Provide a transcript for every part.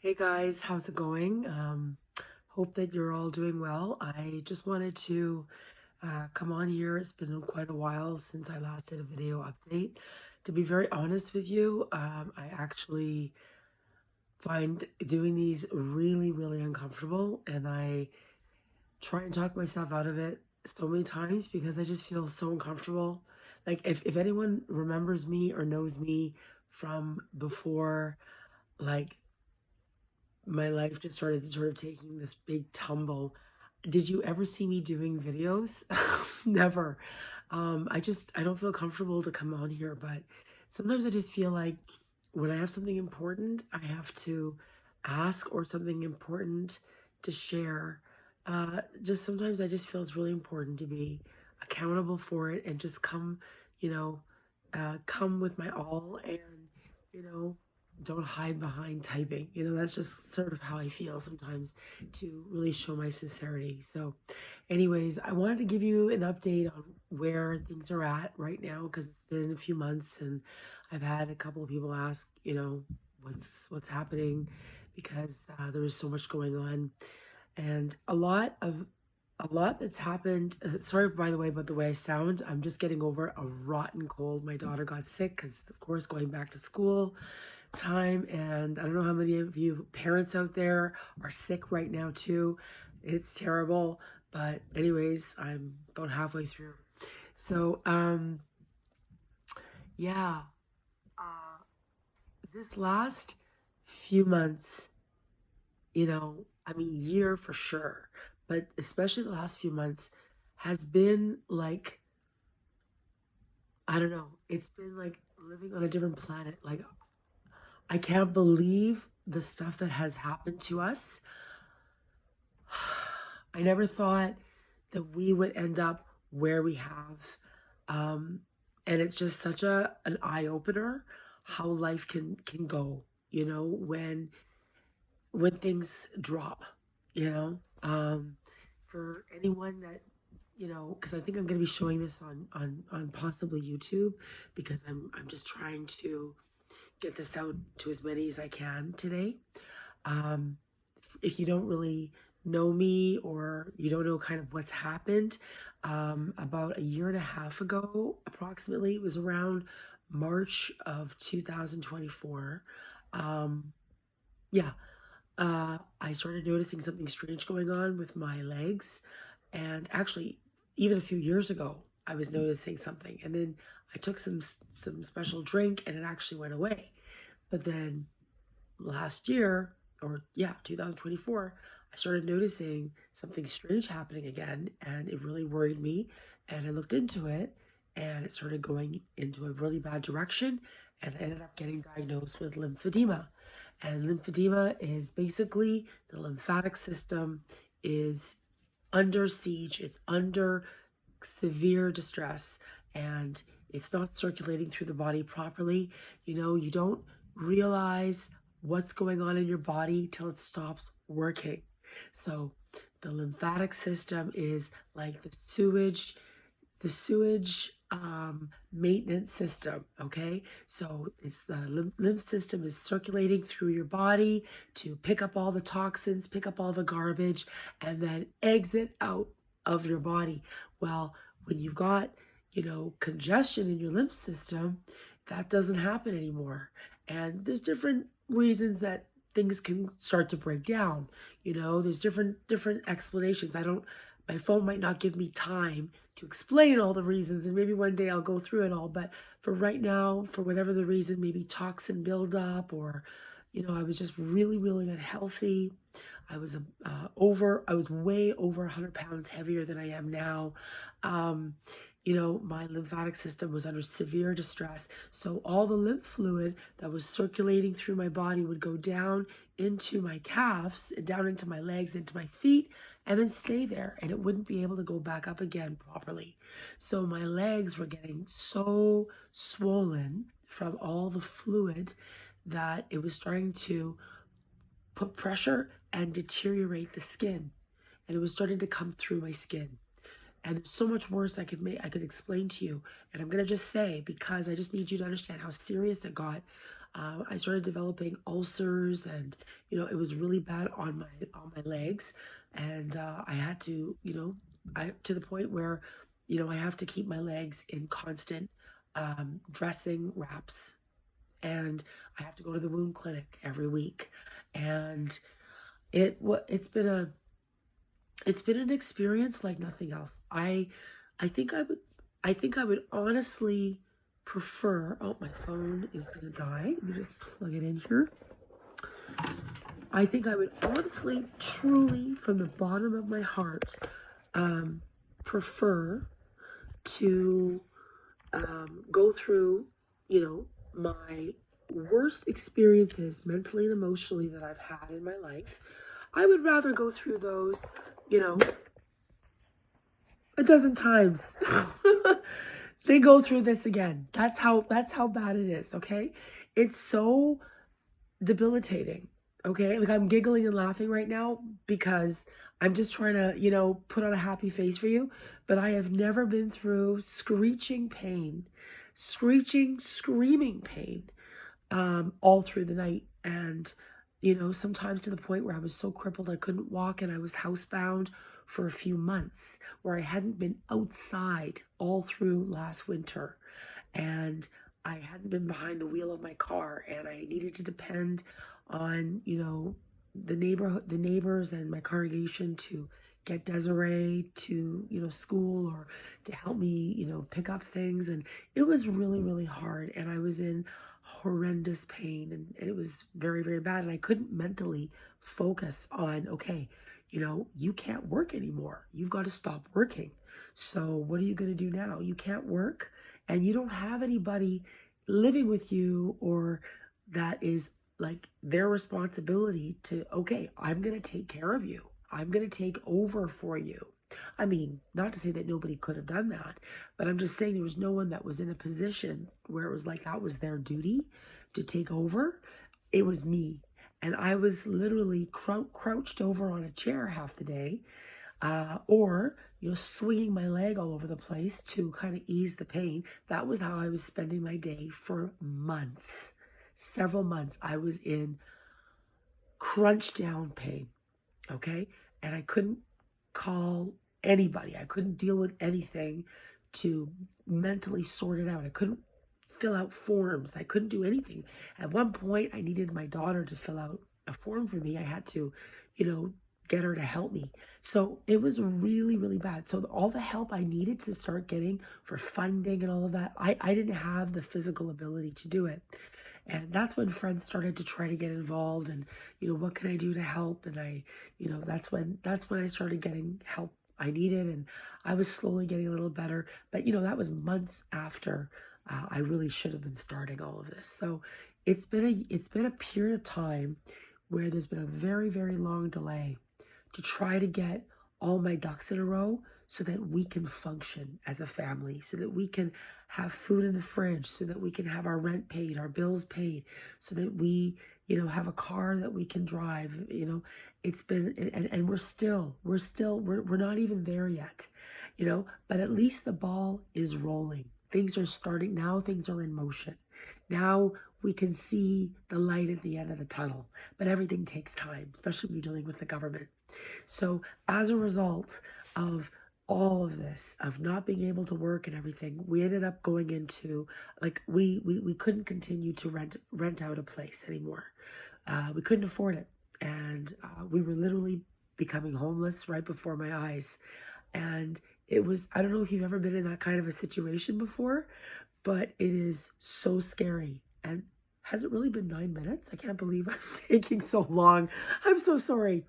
Hey guys, how's it going? Hope that you're all doing well. I just wanted to come on here. It's been quite a while since I last did a video update. To be very honest with you, I actually find doing these really, really uncomfortable, and I try and talk myself out of it so many times because I just feel so uncomfortable. Like if anyone remembers me or knows me from before, like my life just started sort of taking this big tumble. Did you ever see me doing videos? Never. I don't feel comfortable to come on here, but sometimes I just feel like when I have something important, I have to ask or something important to share. Just sometimes I just feel it's really important to be accountable for it and just come, you know, come with my all and, you know, don't hide behind typing. That's just sort of how I feel sometimes to really show my sincerity. So, anyways, I wanted to give you an update on where things are at right now because it's been a few months and I've had a couple of people ask, what's happening because there was so much going on and a lot that's happened. Sorry, by the way, about the way I sound. I'm just getting over a rotten cold. My daughter got sick because, of course, going back to school time. And I don't know how many of you parents out there are sick right now, too. It's terrible. But, anyways, I'm about halfway through. So, yeah, uh, this last few months, I mean, year for sure, but especially the last few months has been like, I don't know, it's been like living on a different planet. Like, I can't believe the stuff that has happened to us. I never thought that we would end up where we have. Um, and it's just such an eye opener how life can go, when things drop, you know. For anyone that because I think I'm going to be showing this on possibly YouTube because I'm just trying to get this out to as many as I can today. Um, if you don't really know me or you don't know kind of what's happened, about a year and a half ago, approximately, it was around March of 2024. Um, yeah, I started noticing something strange going on with my legs. And actually, even a few years ago, I was noticing something. And then I took some special drink and it actually went away. But then last year, or yeah, 2024, I started noticing something strange happening again. And it really worried me. And I looked into it and it started going into a really bad direction. And I ended up getting diagnosed with lymphedema. And lymphedema is basically the lymphatic system is under siege, it's under severe distress, and it's not circulating through the body properly. You don't realize what's going on in your body till it stops working. So the lymphatic system is like the sewage maintenance system. Okay, so it's the lymph system is circulating through your body to pick up all the toxins, pick up all the garbage, and then exit out of your body. Well, when you've got congestion in your lymph system, that doesn't happen anymore. And there's different reasons that things can start to break down. There's different explanations. I don't My phone might not give me time to explain all the reasons, and maybe one day I'll go through it all. But for right now, for whatever the reason, maybe toxin buildup, or I was just really, really unhealthy. I was way over 100 pounds heavier than I am now. Um, my lymphatic system was under severe distress. So all the lymph fluid that was circulating through my body would go down into my calves, down into my legs, into my feet, and then stay there. And it wouldn't be able to go back up again properly. So my legs were getting so swollen from all the fluid that it was starting to put pressure and deteriorate the skin. And it was starting to come through my skin. And there's so much worse I could explain to you. And I'm gonna just say, because I just need you to understand how serious it got. I started developing ulcers, and it was really bad on my legs, and I had to, I to the point where, I have to keep my legs in constant dressing wraps, and I have to go to the wound clinic every week, and it's been an experience like nothing else. I think I would honestly prefer. Oh, my phone is gonna die. Let me just plug it in here. I think I would honestly, truly, from the bottom of my heart, prefer to go through, my worst experiences mentally and emotionally that I've had in my life. I would rather go through those, you know, a dozen times. They go through this again. That's how bad it is, okay? It's so debilitating. Okay? Like, I'm giggling and laughing right now because I'm just trying to, put on a happy face for you, but I have never been through screeching pain, screeching, screaming pain, all through the night. And, sometimes to the point where I was so crippled I couldn't walk, and I was housebound for a few months where I hadn't been outside all through last winter. And I hadn't been behind the wheel of my car, and I needed to depend on, the neighbors and my congregation to get Desiree to, school, or to help me, pick up things. And it was really, really hard. And I was in horrendous pain, and it was very, very bad. And I couldn't mentally focus on, okay, you can't work anymore. You've got to stop working. So what are you going to do now? You can't work, and you don't have anybody living with you, or that is like their responsibility to, okay, I'm going to take care of you. I'm going to take over for you. I mean, not to say that nobody could have done that, but I'm just saying there was no one that was in a position where it was like that was their duty to take over. It was me. And I was literally crouched over on a chair half the day, or swinging my leg all over the place to kind of ease the pain. That was how I was spending my day for months. Several months I was in crunch down pain, okay? And I couldn't call anybody. I couldn't deal with anything to mentally sort it out. I couldn't fill out forms. I couldn't do anything. At one point, I needed my daughter to fill out a form for me. I had to, get her to help me. So it was really, really bad. So all the help I needed to start getting for funding and all of that, I didn't have the physical ability to do it. And that's when friends started to try to get involved, and, what can I do to help? And that's when I started getting help I needed, and I was slowly getting a little better. But, that was months after I really should have been starting all of this. So it's been a period of time where there's been a very, very long delay to try to get all my ducks in a row so that we can function as a family, so that we can have food in the fridge, so that we can have our rent paid, our bills paid, so that we, have a car that we can drive. It's been, and we're not even there yet, but at least the ball is rolling. Things are starting now, things are in motion. Now we can see the light at the end of the tunnel, but everything takes time, especially when you're dealing with the government. So as a result of all of this, of not being able to work and everything, we ended up going into, like, we couldn't continue to rent out a place anymore. We couldn't afford it, and we were literally becoming homeless right before my eyes. And it was, I don't know if you've ever been in that kind of a situation before, but it is so scary. And has it really been 9 minutes? I can't believe I'm taking so long. I'm so sorry.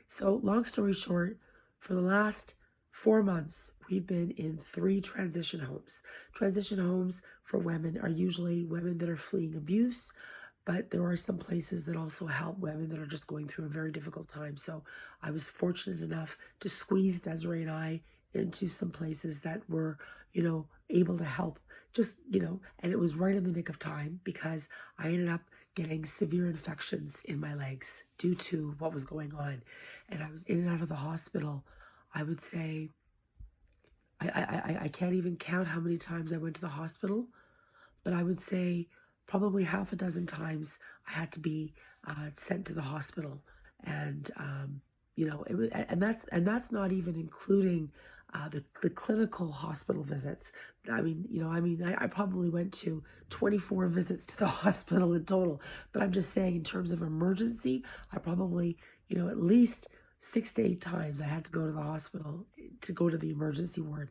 So, long story short, for the last 4 months, we've been in 3 transition homes. Transition homes for women are usually women that are fleeing abuse, but there are some places that also help women that are just going through a very difficult time. So, I was fortunate enough to squeeze Desiree and I into some places that were, able to help. Just, and it was right in the nick of time, because I ended up getting severe infections in my legs due to what was going on. And I was in and out of the hospital. I would say, I can't even count how many times I went to the hospital, but I would say probably half a dozen times I had to be sent to the hospital, and it was, and that's not even including the clinical hospital visits. I probably went to 24 visits to the hospital in total. But I'm just saying, in terms of emergency, I probably, at least 6 to 8 times I had to go to the hospital to go to the emergency ward.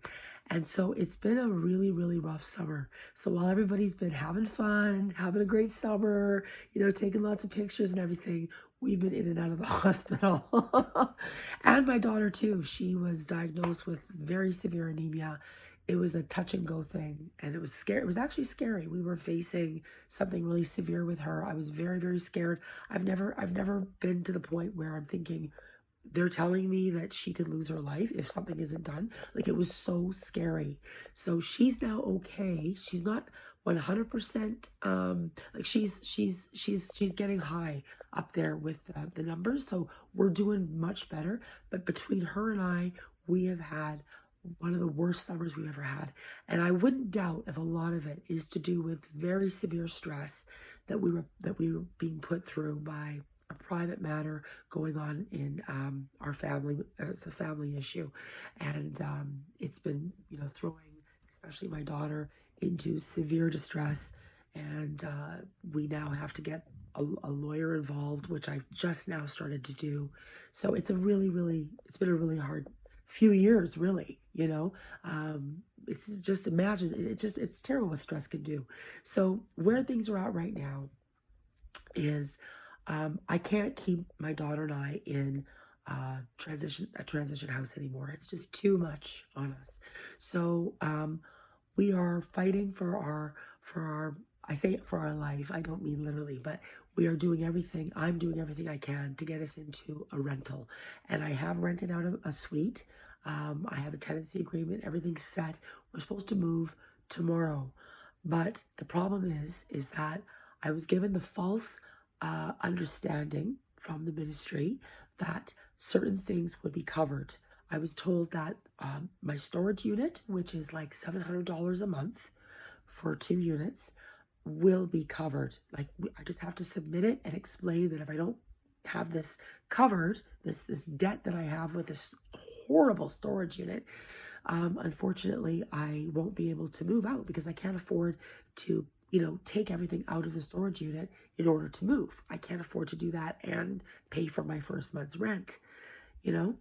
And so it's been a really, really rough summer. So while everybody's been having fun, having a great summer, taking lots of pictures and everything, we've been in and out of the hospital. And my daughter too, she was diagnosed with very severe anemia. It was a touch and go thing, and it was scary. It was actually scary. We were facing something really severe with her. I was very, very scared. I've never been to the point where I'm thinking they're telling me that she could lose her life if something isn't done. Like, it was so scary. So she's now okay. She's not 100%. Like, she's getting high up there with the numbers. So we're doing much better. But between her and I, we have had one of the worst summers we've ever had. And I wouldn't doubt if a lot of it is to do with very severe stress that we were being put through by a private matter going on in our family. It's a family issue, and it's been, throwing especially my daughter into severe distress. And we now have to get a lawyer involved, which I've just now started to do. So it's it's been a really hard few years, really. It's just, imagine, it's terrible what stress can do. So where things are at right now is, I can't keep my daughter and I in a transition house anymore. It's just too much on us. So we are fighting for our I say it for our life. I don't mean literally, but we are doing everything. I'm doing everything I can to get us into a rental, and I have rented out a suite. I have a tenancy agreement. Everything's set. We're supposed to move tomorrow, but the problem is that I was given the false understanding from the ministry that certain things would be covered. I was told that my storage unit, which is like $700 a month for 2 units, will be covered. Like, I just have to submit it and explain that if I don't have this covered, this debt that I have with this horrible storage unit, unfortunately, I won't be able to move out because I can't afford to, take everything out of the storage unit in order to move. I can't afford to do that and pay for my first month's rent, you know?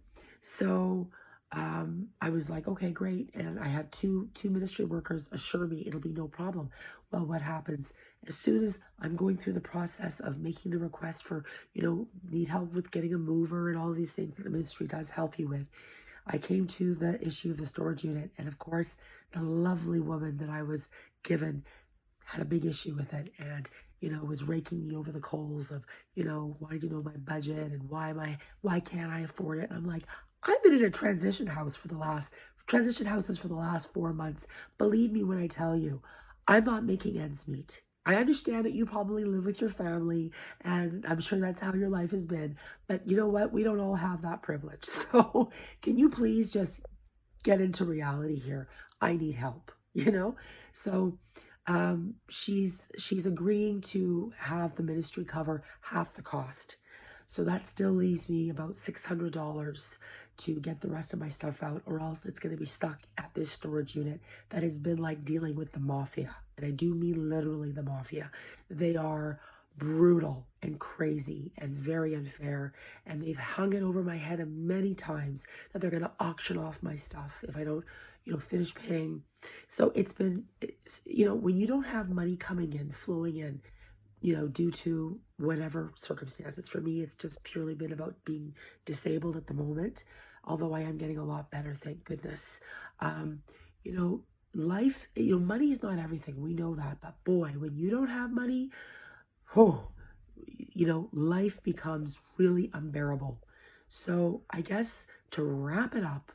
So I was like, okay, great. And I had two ministry workers assure me it'll be no problem. Well, what happens? As soon as I'm going through the process of making the request for, need help with getting a mover and all these things that the ministry does help you with, I came to the issue of the storage unit. And of course, the lovely woman that I was given had a big issue with it, and was raking me over the coals of, wanting to know my budget and why can't I afford it? And I'm like, I've been in a transition houses for the last 4 months. Believe me when I tell you, I'm not making ends meet. I understand that you probably live with your family, and I'm sure that's how your life has been. But you know what? We don't all have that privilege. So can you please just get into reality here? I need help, So she's agreeing to have the ministry cover half the cost. So that still leaves me about $600 to get the rest of my stuff out, or else it's going to be stuck at this storage unit that has been like dealing with the mafia. And I do mean literally the mafia. They are brutal and crazy and very unfair, and they've hung it over my head many times that they're going to auction off my stuff if I don't, finish paying. So when you don't have money coming in, flowing in, due to whatever circumstances. For me, it's just purely been about being disabled at the moment, although I am getting a lot better, thank goodness. Um, Life, money is not everything. We know that. But boy, when you don't have money, oh, life becomes really unbearable. So I guess to wrap it up,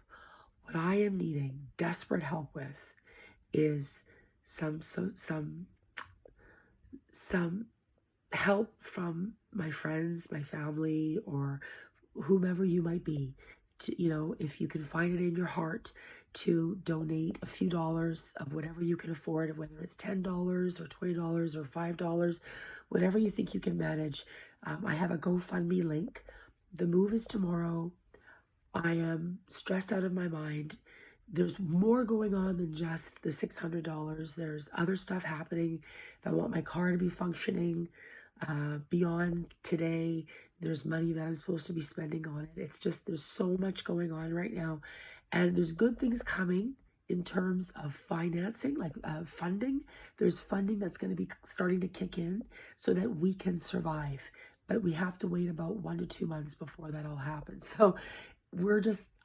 what I am needing desperate help with is some help from my friends, my family, or whomever you might be. If you can find it in your heart to donate a few dollars of whatever you can afford, whether it's $10 or $20 or $5, whatever you think you can manage. I have a GoFundMe link. The move is tomorrow. I am stressed out of my mind. There's more going on than just the $600. There's other stuff happening. If I want my car to be functioning beyond today, there's money that I'm supposed to be spending on it. It's just, there's so much going on right now. And there's good things coming in terms of financing, like funding. There's funding that's going to be starting to kick in so that we can survive. But we have to wait about 1 to 2 months before that all happens. So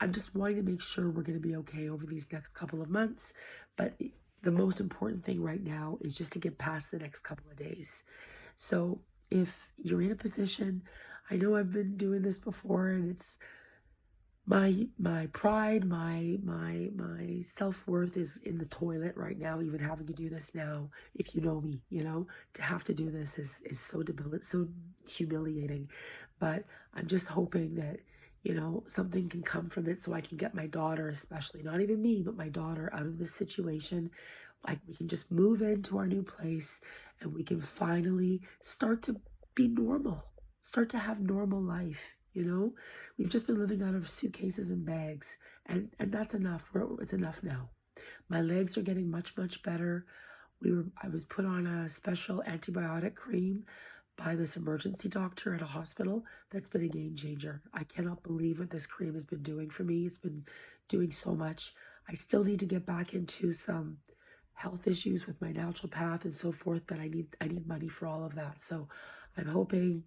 I'm just wanting to make sure we're going to be okay over these next couple of months. But the most important thing right now is just to get past the next couple of days. So if you're in a position, I know I've been doing this before, and it's my pride, my self-worth is in the toilet right now, even having to do this now. If you know me, to have to do this is so debilitating, so humiliating. But I'm just hoping that, something can come from it so I can get my daughter, especially, not even me, but my daughter, out of this situation. Like, we can just move into our new place and we can finally start to be normal, start to have normal life. We've just been living out of suitcases and bags, and that's enough. It's enough now. My legs are getting much, much better. I was put on a special antibiotic cream by this emergency doctor at a hospital. That's been a game changer. I cannot believe what this cream has been doing for me. It's been doing so much. I still need to get back into some health issues with my naturopath and so forth, but I need money for all of that. So I'm hoping,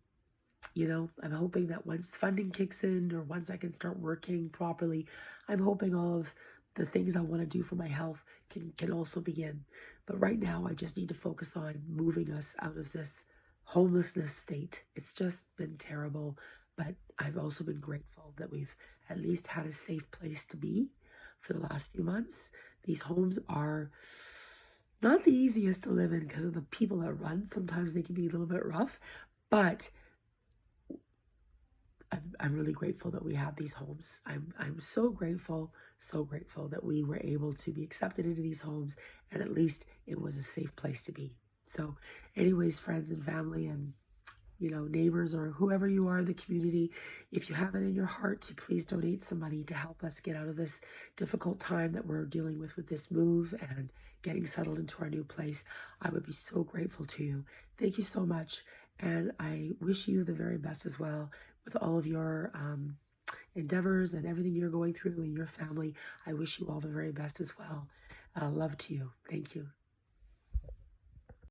I'm hoping that once funding kicks in, or once I can start working properly, I'm hoping all of the things I want to do for my health can also begin. But right now, I just need to focus on moving us out of this homelessness state. It's just been terrible, but I've also been grateful that we've at least had a safe place to be for the last few months. These homes are not the easiest to live in because of the people that run. Sometimes they can be a little bit rough, but I'm really grateful that we have these homes. I'm so grateful that we were able to be accepted into these homes, and at least it was a safe place to be. So anyways, friends and family and neighbors or whoever you are in the community, if you have it in your heart to please donate some money to help us get out of this difficult time that we're dealing with this move and getting settled into our new place, I would be so grateful to you. Thank you so much, and I wish you the very best as well with all of your endeavors and everything you're going through in your family. I wish you all the very best as well. Love to you. Thank you.